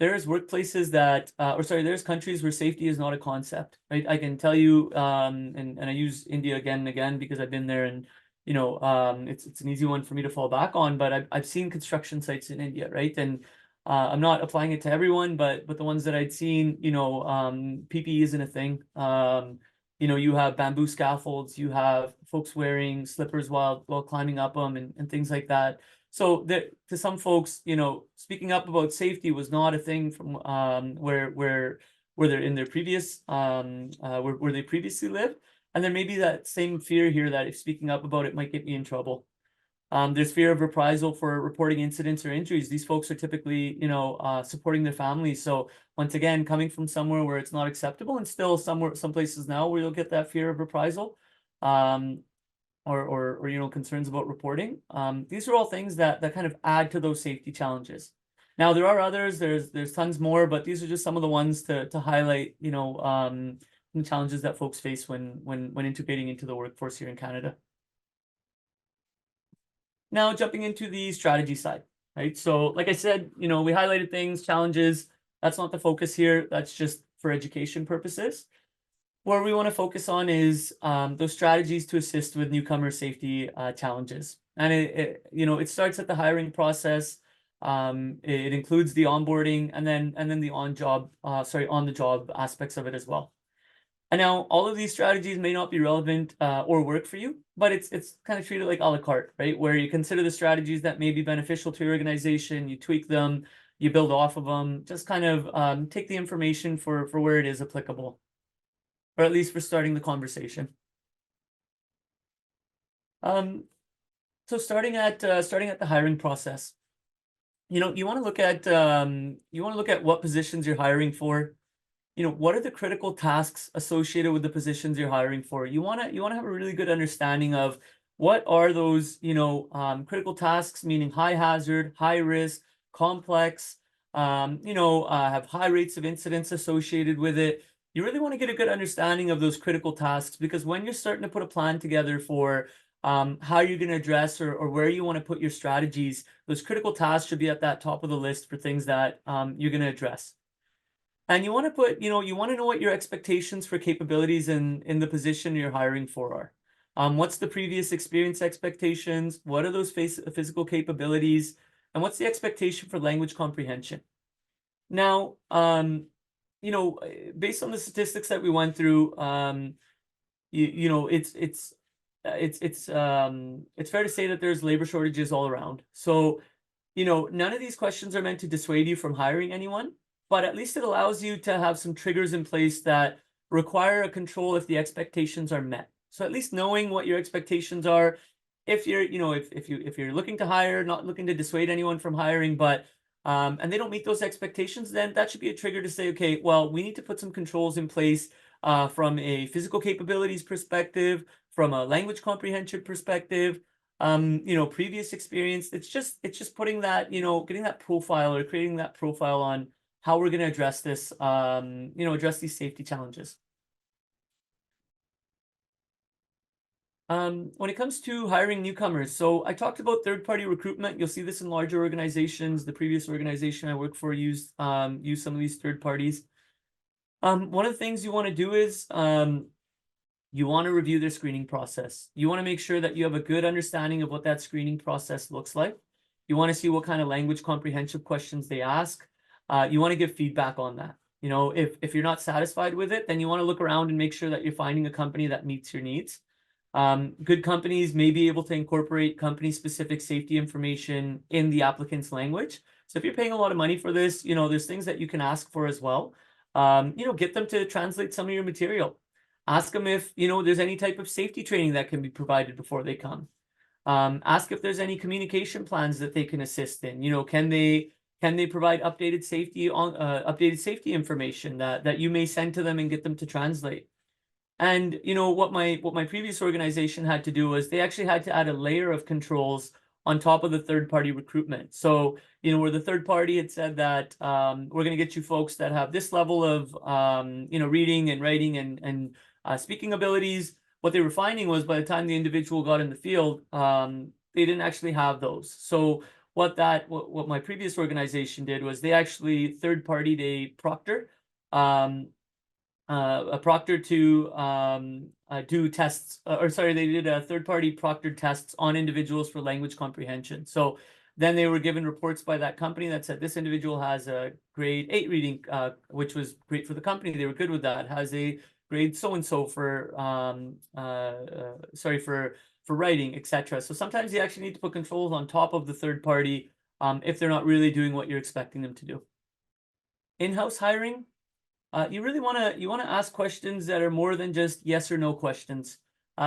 workplaces that, there's countries where safety is not a concept, right? I can tell you, and I use India again and again because I've been there, and it's an easy one for me to fall back on. But I've seen construction sites in India, right? And I'm not applying it to everyone, but the ones that I'd seen, PPE isn't a thing. You have bamboo scaffolds, you have folks wearing slippers while climbing up them and things like that. So to some folks, speaking up about safety was not a thing from where they're in their previous where they previously lived. And there may be that same fear here that if speaking up about it might get me in trouble. There's fear of reprisal for reporting incidents or injuries. These folks are typically, supporting their families. So once again, coming from somewhere where it's not acceptable, and still some places now where you'll get that fear of reprisal, or concerns about reporting. These are all things that kind of add to those safety challenges. Now there are others. There's tons more, but these are just some of the ones to highlight. The challenges that folks face when integrating into the workforce here in Canada. Now jumping into the strategy side, right? So like I said, we highlighted things, challenges. That's not the focus here. That's just for education purposes. Where we want to focus on is those strategies to assist with newcomer safety challenges. And it starts at the hiring process. It includes the onboarding and then the on the job aspects of it as well. And now all of these strategies may not be relevant or work for you, but it's kind of treated like a la carte, right? Where you consider the strategies that may be beneficial to your organization, you tweak them, you build off of them, just kind of take the information for where it is applicable, or at least for starting the conversation. So starting at the hiring process, you want to look at what positions you're hiring for. What are the critical tasks associated with the positions you're hiring for? You want to have a really good understanding of what are those, critical tasks, meaning high hazard, high risk, complex, have high rates of incidents associated with it. You really want to get a good understanding of those critical tasks, because when you're starting to put a plan together for how you're going to address or where you want to put your strategies, those critical tasks should be at that top of the list for things that you're going to address. And you want to you want to know what your expectations for capabilities in the position you're hiring for are. What's the previous experience expectations? What are those physical capabilities? And what's the expectation for language comprehension? Now, based on the statistics that we went through, it's fair to say that there's labor shortages all around. So, none of these questions are meant to dissuade you from hiring anyone, but at least it allows you to have some triggers in place that require a control if the expectations are met. So at least knowing what your expectations are, if you're, if you're looking to hire, not looking to dissuade anyone from hiring, but and they don't meet those expectations, then that should be a trigger to say, okay, well, we need to put some controls in place from a physical capabilities perspective, from a language comprehension perspective, previous experience. It's just putting that, getting that profile or creating that profile on how we're going to address this, address these safety challenges. When it comes to hiring newcomers, so I talked about third-party recruitment. You'll see this in larger organizations. The previous organization I worked for used some of these third parties. One of the things you want to do is you want to review their screening process. You want to make sure that you have a good understanding of what that screening process looks like. You want to see what kind of language comprehension questions they ask. You want to give feedback on that. You know, if you're not satisfied with it, then you want to look around and make sure that you're finding a company that meets your needs. Good companies may be able to incorporate company-specific safety information in the applicant's language. So if you're paying a lot of money for this, you know, there's things that you can ask for as well. You know, get them to translate some of your material. Ask them if, you know, there's any type of safety training that can be provided before they come. Ask if there's any communication plans that they can assist in. You know, can they provide updated safety information that you may send to them and get them to translate? And you know what my previous organization had to do was they actually had to add a layer of controls on top of the third-party recruitment. So you know, where the third party had said that we're going to get you folks that have this level of you know, reading and writing and speaking abilities. What they were finding was by the time the individual got in the field, they didn't actually have those. So what my previous organization did was they actually third-partied a proctor to do tests, they did a third-party proctored tests on individuals for language comprehension. So then they were given reports by that company that said this individual has a grade 8 reading, which was great for the company. They were good with that. Has a grade so-and-so for for writing, etc. So sometimes you actually need to put controls on top of the third party if they're not really doing what you're expecting them to do. In-house hiring, you really want to ask questions that are more than just yes or no questions.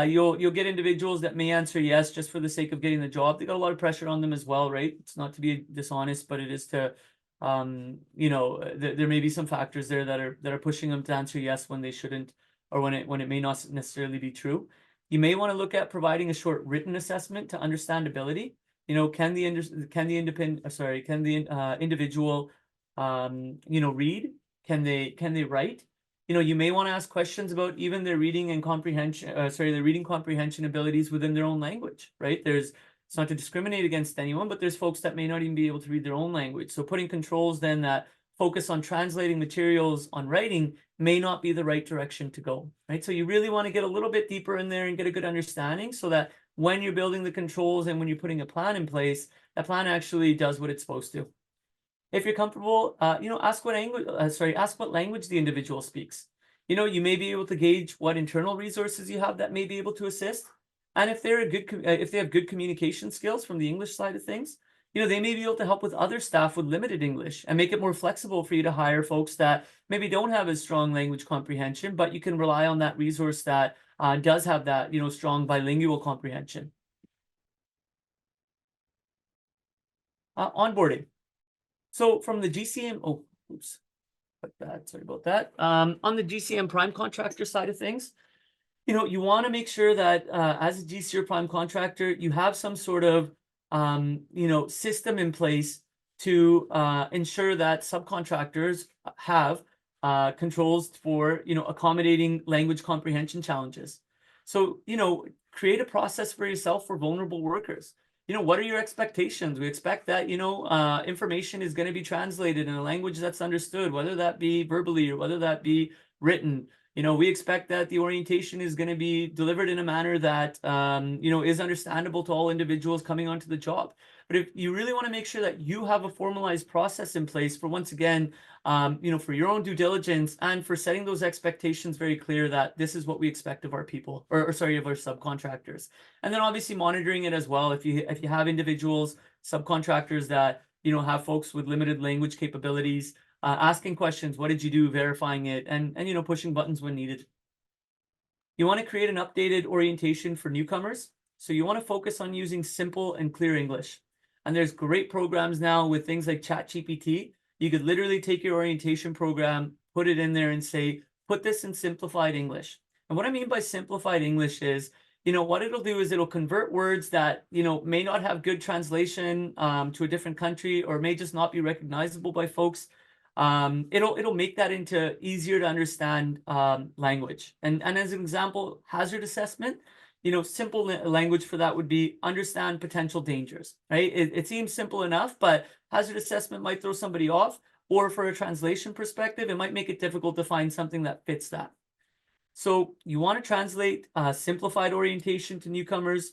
You'll get individuals that may answer yes just for the sake of getting the job. They got a lot of pressure on them as well, right? It's not to be dishonest, but it is to you know, there may be some factors there that are pushing them to answer yes when they shouldn't, or when it may not necessarily be true. You may want to look at providing a short written assessment to understandability. You know, can the individual you know, read? Can they write? You know, you may want to ask questions about even their reading and comprehension, their reading comprehension abilities within their own language, right? It's not to discriminate against anyone, but there's folks that may not even be able to read their own language. So putting controls then that focus on translating materials on writing may not be the right direction to go, right? So you really want to get a little bit deeper in there and get a good understanding so that when you're building the controls and when you're putting a plan in place, that plan actually does what it's supposed to. If you're comfortable, you know, ask what language the individual speaks. You know, you may be able to gauge what internal resources you have that may be able to assist. And if they have good communication skills from the English side of things, you know, they may be able to help with other staff with limited English and make it more flexible for you to hire folks that maybe don't have as strong language comprehension, but you can rely on that resource that does have that, you know, strong bilingual comprehension. Onboarding. So from the GCM, sorry about that. On the GCM prime contractor side of things, you know, you want to make sure that as a GC or prime contractor, you have some sort of, you know, system in place to ensure that subcontractors have controls for, you know, accommodating language comprehension challenges. So, you know, create a process for yourself for vulnerable workers. You know, what are your expectations? We expect that, you know, information is going to be translated in a language that's understood, whether that be verbally or whether that be written. You know, we expect that the orientation is going to be delivered in a manner that, you know, is understandable to all individuals coming onto the job. But if you really want to make sure that you have a formalized process in place for, once again, you know, for your own due diligence and for setting those expectations very clear that this is what we expect of our people, or of our subcontractors. And then obviously monitoring it as well. If you have individuals, subcontractors that, you know, have folks with limited language capabilities, asking questions, what did you do, verifying it, and you know, pushing buttons when needed. You want to create an updated orientation for newcomers. So you want to focus on using simple and clear English. And there's great programs now with things like ChatGPT. You could literally take your orientation program, put it in there and say, put this in simplified English. And what I mean by simplified English is, you know, what it'll do is it'll convert words that, you know, may not have good translation to a different country or may just not be recognizable by folks. It'll make that into easier to understand language. And as an example, hazard assessment, you know, simple language for that would be understand potential dangers, right? It seems simple enough, but hazard assessment might throw somebody off, or for a translation perspective, it might make it difficult to find something that fits that. So you want to translate simplified orientation to newcomers.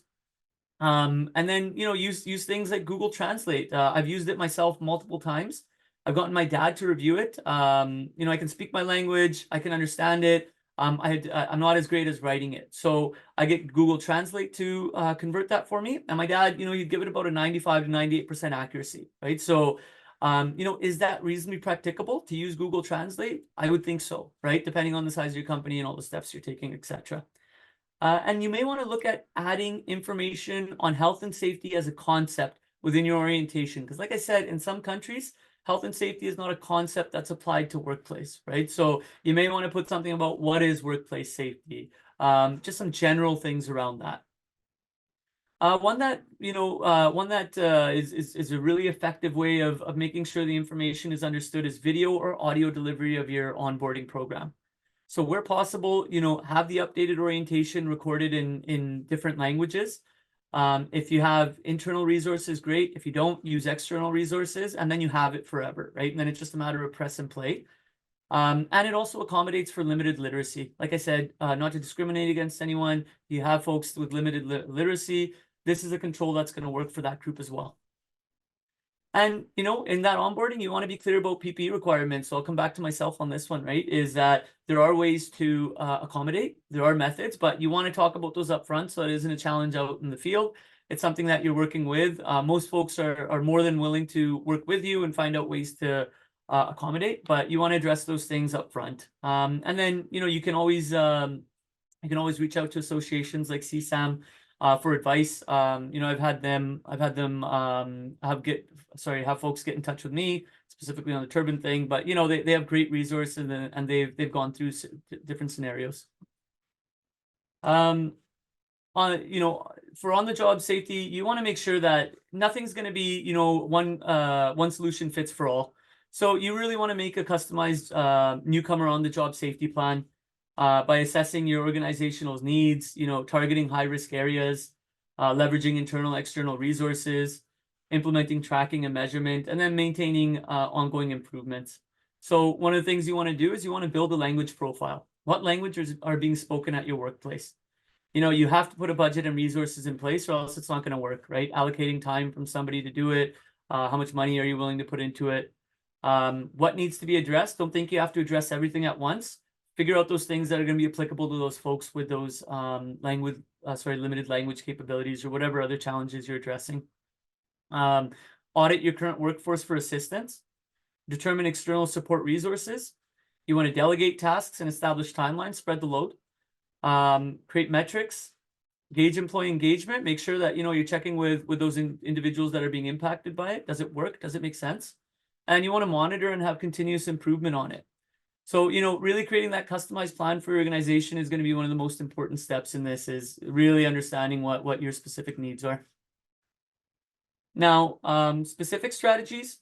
And then, you know, use things like Google Translate. I've used it myself multiple times. I've gotten my dad to review it. You know, I can speak my language, I can understand it. I'm not as great as writing it. So I get Google Translate to convert that for me. And my dad, you know, he'd give it about a 95 to 98% accuracy, right? So, you know, is that reasonably practicable to use Google Translate? I would think so, right? Depending on the size of your company and all the steps you're taking, etc. And you may want to look at adding information on health and safety as a concept within your orientation. Because like I said, in some countries, health and safety is not a concept that's applied to workplace, right? So you may want to put something about what is workplace safety, just some general things around that. One that, you know, is a really effective way of making sure the information is understood is video or audio delivery of your onboarding program. So where possible, you know, have the updated orientation recorded in different languages. If you have internal resources, great. If you don't, use external resources, and then you have it forever, right? And then it's just a matter of press and play. And it also accommodates for limited literacy. Like I said, not to discriminate against anyone. You have folks with limited literacy. This is a control that's going to work for that group as well. And, you know, in that onboarding, you want to be clear about PPE requirements. So I'll come back to myself on this one, right? Is that there are ways to accommodate, there are methods, but you want to talk about those up front so it isn't a challenge out in the field. It's something that you're working with. Most folks are more than willing to work with you and find out ways to accommodate, but you want to address those things up front. And then, you know, you can always reach out to associations like CSAM for advice. You know, I've had them have folks get in touch with me specifically on the turban thing, but you know, they have great resources and they've gone through different scenarios. You know, for on the job safety, you want to make sure that nothing's going to be, you know, one solution fits for all. So you really want to make a customized newcomer on the job safety plan by assessing your organizational needs, you know, targeting high risk areas, leveraging internal, external resources, implementing tracking and measurement, and then maintaining ongoing improvements. So one of the things you want to do is you want to build a language profile. What languages are being spoken at your workplace? You know, you have to put a budget and resources in place or else it's not going to work, right? Allocating time from somebody to do it. How much money are you willing to put into it? What needs to be addressed? Don't think you have to address everything at once. Figure out those things that are going to be applicable to those folks with those limited language capabilities or whatever other challenges you're addressing. Audit your current workforce for assistance. Determine external support resources. You want to delegate tasks and establish timelines, spread the load. Create metrics, gauge employee engagement, make sure that, you know, you're checking with those individuals that are being impacted by it. Does it work? Does it make sense? And you want to monitor and have continuous improvement on it. So, you know, really creating that customized plan for your organization is going to be one of the most important steps in this, is really understanding what your specific needs are. Now, specific strategies.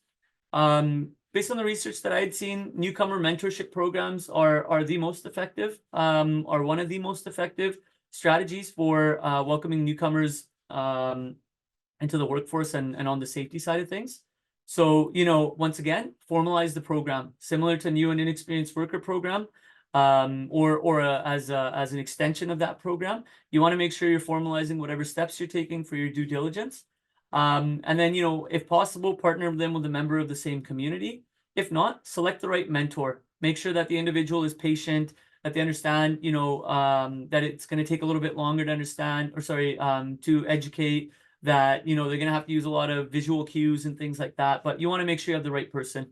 Based on the research that I had seen, newcomer mentorship programs are the most effective, are one of the most effective strategies for welcoming newcomers into the workforce and on the safety side of things. So, you know, once again, formalize the program, similar to new and inexperienced worker program, or as an extension of that program. You want to make sure you're formalizing whatever steps you're taking for your due diligence. And then, you know, if possible, partner them with a member of the same community. If not, select the right mentor. Make sure that the individual is patient, that they understand, you know, that it's going to take a little bit longer to understand, or to educate, that, you know, they're going to have to use a lot of visual cues and things like that, but you want to make sure you have the right person.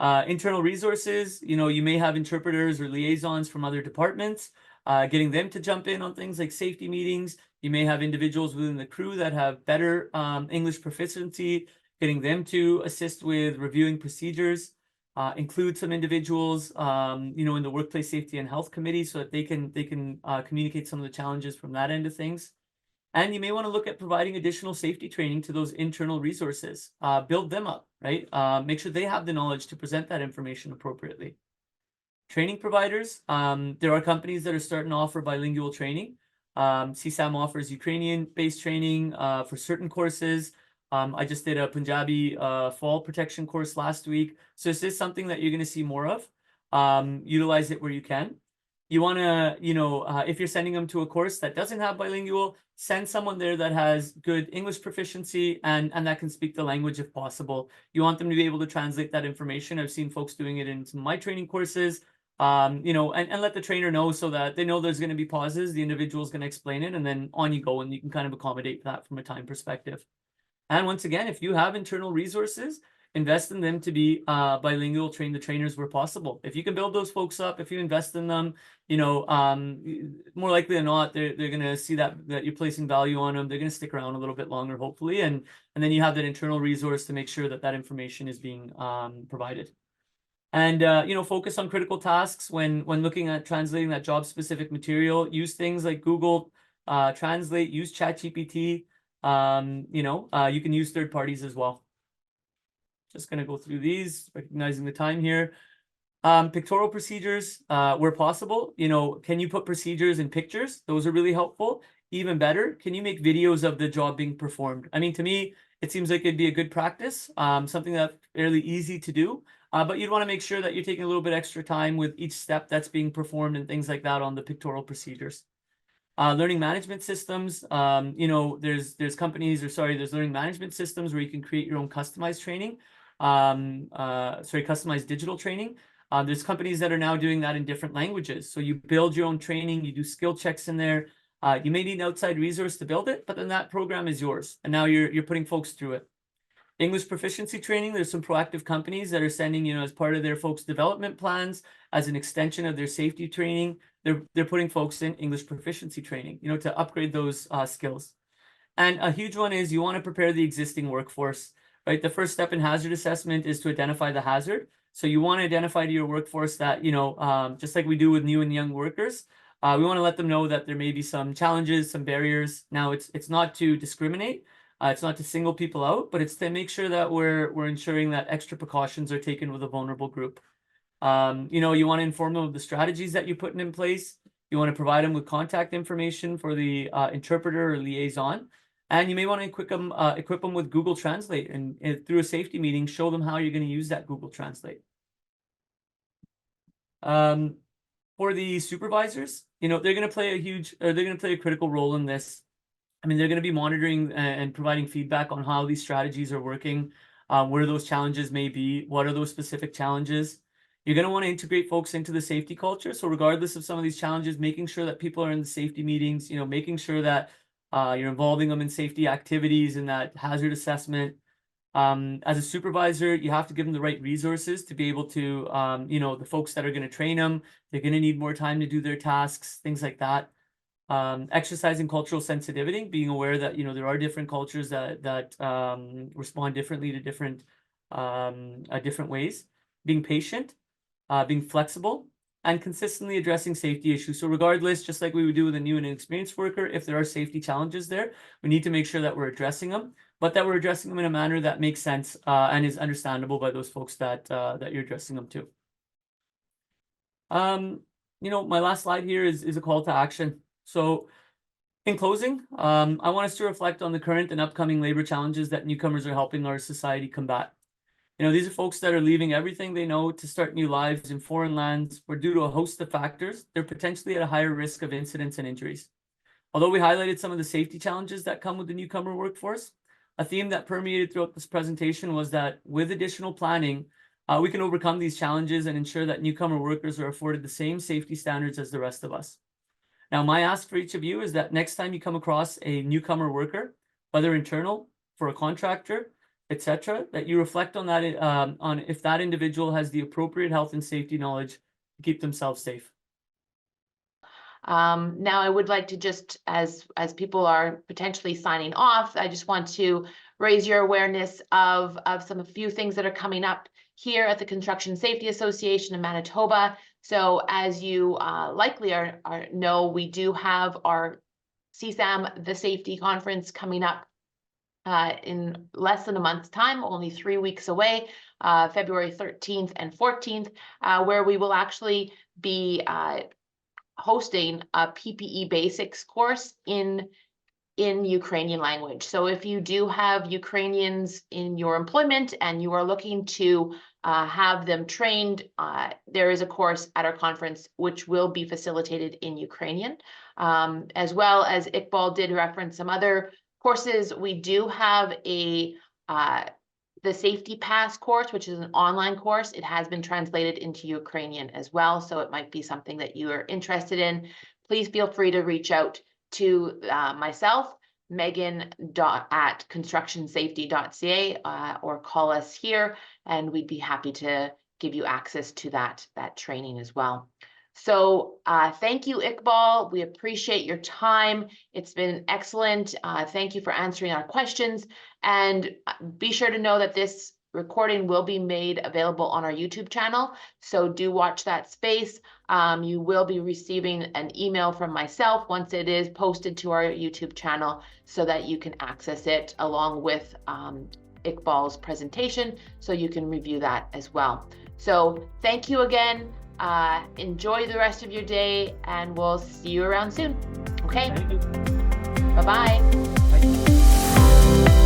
Internal resources, you know, you may have interpreters or liaisons from other departments, getting them to jump in on things like safety meetings. You may have individuals within the crew that have better English proficiency, getting them to assist with reviewing procedures. Include some individuals, you know, in the workplace safety and health committee so that they can communicate some of the challenges from that end of things. And you may want to look at providing additional safety training to those internal resources. Build them up, right? Make sure they have the knowledge to present that information appropriately. Training providers, there are companies that are starting to offer bilingual training. CSAM offers Ukrainian-based training for certain courses. I just did a Punjabi fall protection course last week. So this is something that you're going to see more of. Utilize it where you can. You want to, if you're sending them to a course that doesn't have bilingual, send someone there that has good English proficiency and that can speak the language if possible. You want them to be able to translate that information. I've seen folks doing it in some of my training courses, and let the trainer know so that they know there's going to be pauses. The individual is going to explain it, and then on you go, and you can kind of accommodate that from a time perspective. And once again, if you have internal resources, invest in them to be bilingual, train the trainers where possible. If you can build those folks up, if you invest in them, more likely than not, they're going to see that you're placing value on them. They're going to stick around a little bit longer, hopefully. And then you have that internal resource to make sure that that information is being provided. And, focus on critical tasks when looking at translating that job-specific material. Use things like Google Translate, use ChatGPT. You can use third parties as well. Just going to go through these, recognizing the time here. Pictorial procedures, where possible. Can you put procedures in pictures? Those are really helpful. Even better, can you make videos of the job being performed? I mean, to me, it seems like it'd be a good practice, something that's fairly easy to do. But you'd want to make sure that you're taking a little bit extra time with each step that's being performed and things like that on the pictorial procedures. Learning management systems, there's companies, there's learning management systems where you can create your own customized training. Customized digital training. There's companies that are now doing that in different languages. So you build your own training, you do skill checks in there. You may need an outside resource to build it, but then that program is yours. And now you're putting folks through it. English proficiency training, there's some proactive companies that are sending, as part of their folks' development plans, as an extension of their safety training, they're putting folks in English proficiency training, to upgrade those skills. And a huge one is you want to prepare the existing workforce, right? The first step in hazard assessment is to identify the hazard. So you want to identify to your workforce that, just like we do with new and young workers, we want to let them know that there may be some challenges, some barriers. Now, it's not to discriminate. It's not to single people out, but it's to make sure that we're ensuring that extra precautions are taken with a vulnerable group. You want to inform them of the strategies that you're putting in place. You want to provide them with contact information for the interpreter or liaison. And you may want to equip them with Google Translate and through a safety meeting, show them how you're going to use that Google Translate. For the supervisors, they're going to play a critical role in this. I mean, they're going to be monitoring and providing feedback on how these strategies are working, where those challenges may be, what are those specific challenges. You're going to want to integrate folks into the safety culture. So regardless of some of these challenges, making sure that people are in the safety meetings, making sure that you're involving them in safety activities and that hazard assessment. As a supervisor, you have to give them the right resources to be able to, the folks that are going to train them, they're going to need more time to do their tasks, things like that. Exercising cultural sensitivity, being aware that there are different cultures that respond differently to different ways. Being patient, being flexible, and consistently addressing safety issues. So regardless, just like we would do with a new and inexperienced worker, if there are safety challenges there, we need to make sure that we're addressing them, but that we're addressing them in a manner that makes sense and is understandable by those folks that you're addressing them to. My last slide here is a call to action. So in closing, I want us to reflect on the current and upcoming labor challenges that newcomers are helping our society combat. These are folks that are leaving everything they know to start new lives in foreign lands, where due to a host of factors, they're potentially at a higher risk of incidents and injuries. Although we highlighted some of the safety challenges that come with the newcomer workforce, a theme that permeated throughout this presentation was that with additional planning, we can overcome these challenges and ensure that newcomer workers are afforded the same safety standards as the rest of us. Now, my ask for each of you is that next time you come across a newcomer worker, whether internal, for a contractor, etc., that you reflect on that, on if that individual has the appropriate health and safety knowledge to keep themselves safe. Now, I would like to just, as people are potentially signing off, I just want to raise your awareness of a few things that are coming up here at the Construction Safety Association of Manitoba. So as you likely know, we do have our CSAM, the safety conference, coming up in less than a month's time, only 3 weeks away, February 13th and 14th, where we will actually be hosting a PPE basics course in Ukrainian language. So if you do have Ukrainians in your employment and you are looking to have them trained. There is a course at our conference which will be facilitated in Ukrainian, as well as Iqbal did reference some other courses. We do have the Safety Pass course, which is an online course. It has been translated into Ukrainian as well, so it might be something that you are interested in. Please feel free to reach out to myself, megan.at constructionsafety.ca, or call us here, and we'd be happy to give you access to that training as well. So thank you, Iqbal. We appreciate your time. It's been excellent. Thank you for answering our questions. And be sure to know that this recording will be made available on our YouTube channel. So do watch that space. You will be receiving an email from myself once it is posted to our YouTube channel so that you can access it along with Iqbal's presentation, so you can review that as well. So thank you again. Enjoy the rest of your day, and we'll see you around soon. Okay? Thank you. Bye-bye. Bye.